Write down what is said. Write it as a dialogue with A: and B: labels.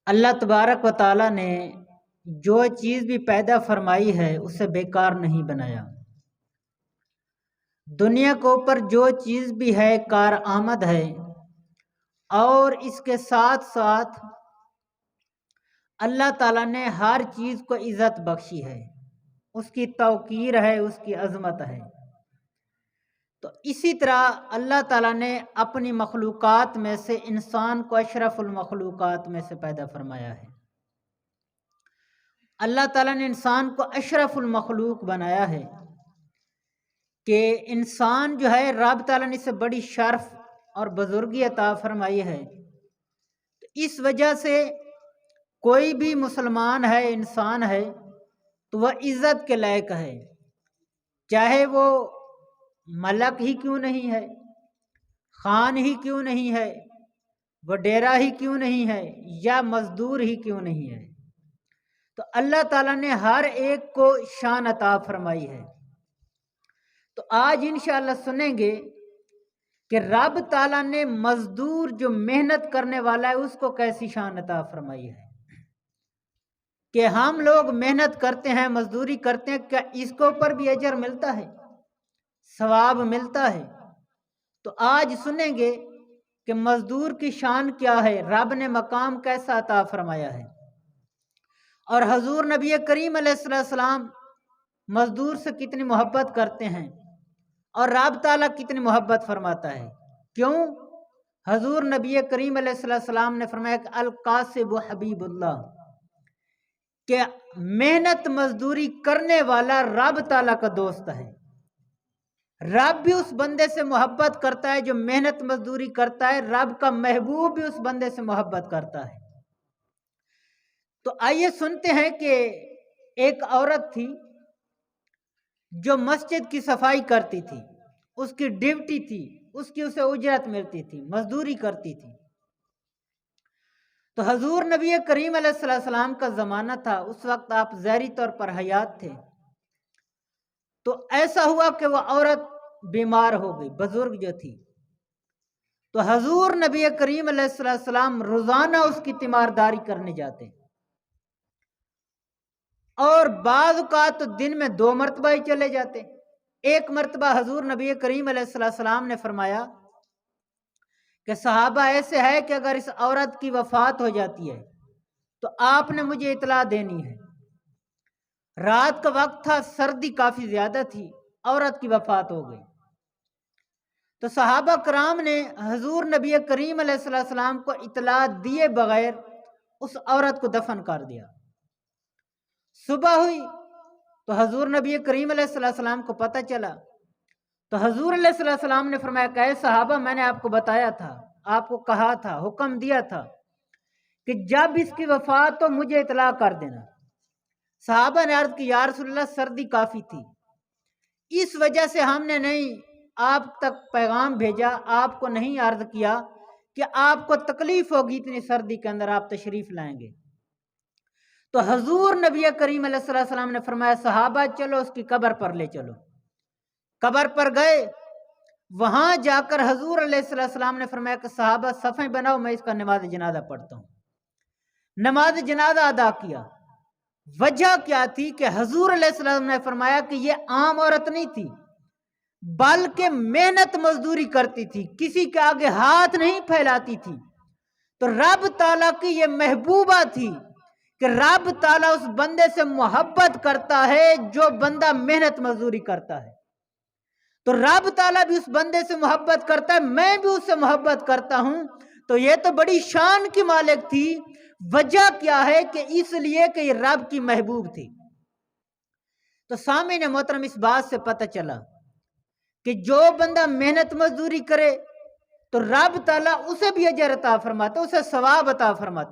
A: اللہ تبارک و تعالیٰ نے جو چیز بھی پیدا فرمائی ہے اسے بیکار نہیں بنایا۔ دنیا کے اوپر جو چیز بھی ہے کارآمد ہے، اور اس کے ساتھ ساتھ اللہ تعالیٰ نے ہر چیز کو عزت بخشی ہے، اس کی توقیر ہے، اس کی عظمت ہے۔ تو اسی طرح اللہ تعالیٰ نے اپنی مخلوقات میں سے انسان کو اشرف المخلوقات میں سے پیدا فرمایا ہے۔ اللہ تعالیٰ نے انسان کو اشرف المخلوق بنایا ہے کہ انسان جو ہے رب تعالیٰ نے اسے بڑی شرف اور بزرگی عطا فرمائی ہے۔ تو اس وجہ سے کوئی بھی مسلمان ہے، انسان ہے، تو وہ عزت کے لائق ہے، چاہے وہ ملک ہی کیوں نہیں ہے، خان ہی کیوں نہیں ہے، وڈیرا ہی کیوں نہیں ہے، یا مزدور ہی کیوں نہیں ہے۔ تو اللہ تعالیٰ نے ہر ایک کو شان عطا فرمائی ہے۔ تو آج انشاءاللہ سنیں گے کہ رب تعالیٰ نے مزدور جو محنت کرنے والا ہے اس کو کیسی شان عطا فرمائی ہے، کہ ہم لوگ محنت کرتے ہیں، مزدوری کرتے ہیں، کیا اس کے اوپر بھی اجر ملتا ہے، ثواب ملتا ہے؟ تو آج سنیں گے کہ مزدور کی شان کیا ہے، رب نے مقام کیسا عطا فرمایا ہے، اور حضور نبی کریم علیہ السلام مزدور سے کتنی محبت کرتے ہیں، اور رب تعالیٰ کتنی محبت فرماتا ہے۔ کیوں؟ حضور نبی کریم علیہ السلام نے فرمایا کہ القاسب حبیب اللہ، کہ محنت مزدوری کرنے والا رب تعالیٰ کا دوست ہے۔ رب بھی اس بندے سے محبت کرتا ہے جو محنت مزدوری کرتا ہے، رب کا محبوب بھی اس بندے سے محبت کرتا ہے۔ تو آئیے سنتے ہیں کہ ایک عورت تھی جو مسجد کی صفائی کرتی تھی، اس کی ڈیوٹی تھی، اسے اجرت ملتی تھی، مزدوری کرتی تھی۔ تو حضور نبی کریم علیہ السلام کا زمانہ تھا، اس وقت آپ ظاہری طور پر حیات تھے۔ تو ایسا ہوا کہ وہ عورت بیمار ہو گئی، بزرگ جو تھی۔ تو حضور نبی کریم علیہ السلام روزانہ اس کی تیمارداری کرنے جاتے، اور بعض اوقات تو دن میں 2 مرتبہ ہی چلے جاتے۔ ایک مرتبہ حضور نبی کریم علیہ السلام نے فرمایا کہ صحابہ ایسے ہے کہ اگر اس عورت کی وفات ہو جاتی ہے تو آپ نے مجھے اطلاع دینی ہے۔ رات کا وقت تھا، سردی کافی زیادہ تھی، عورت کی وفات ہو گئی۔ تو صحابہ کرام نے حضور نبی کریم علیہ السلام کو اطلاع دیے بغیر اس عورت کو دفن کر دیا۔ صبح ہوئی تو حضور نبی کریم علیہ السلام کو پتہ چلا، تو حضور علیہ السلام نے فرمایا کہ اے صحابہ، میں نے آپ کو بتایا تھا، آپ کو کہا تھا، حکم دیا تھا کہ جب اس کی وفات تو مجھے اطلاع کر دینا۔ صحابہ نے عرض کی یا رسول اللہ، سردی کافی تھی، اس وجہ سے ہم نے نہیں آپ تک پیغام بھیجا، آپ کو نہیں عرض کیا کہ آپ کو تکلیف ہوگی اتنی سردی کے اندر، آپ تشریف لائیں گے۔ تو حضور نبی کریم علیہ السلام نے فرمایا صحابہ چلو اس کی قبر پر لے چلو۔ قبر پر گئے، وہاں جا کر حضور علیہ السلام نے فرمایا کہ صحابہ صفیں بناؤ، میں اس کا نماز جنازہ پڑھتا ہوں۔ نماز جنازہ ادا کیا۔ وجہ کیا تھی کہ حضور علیہ السلام نے فرمایا کہ یہ عام عورت نہیں تھی، بلکہ محنت مزدوری کرتی تھی، کسی کے آگے ہاتھ نہیں پھیلاتی تھی۔ تو رب تعالیٰ کی یہ محبوبہ تھی کہ رب تعالیٰ اس بندے سے محبت کرتا ہے جو بندہ محنت مزدوری کرتا ہے۔ تو رب تعالیٰ بھی اس بندے سے محبت کرتا ہے، میں بھی اس سے محبت کرتا ہوں۔ تو یہ تو بڑی شان کی مالک تھی۔ وجہ کیا ہے کہ اس لیے کہ یہ رب کی محبوب تھی۔ تو سامعین محترم، اس بات سے پتہ چلا کہ جو بندہ محنت مزدوری کرے تو رب تعالیٰ اسے بھی اجر عطا فرماتا، اسے ثواب عطا فرماتا۔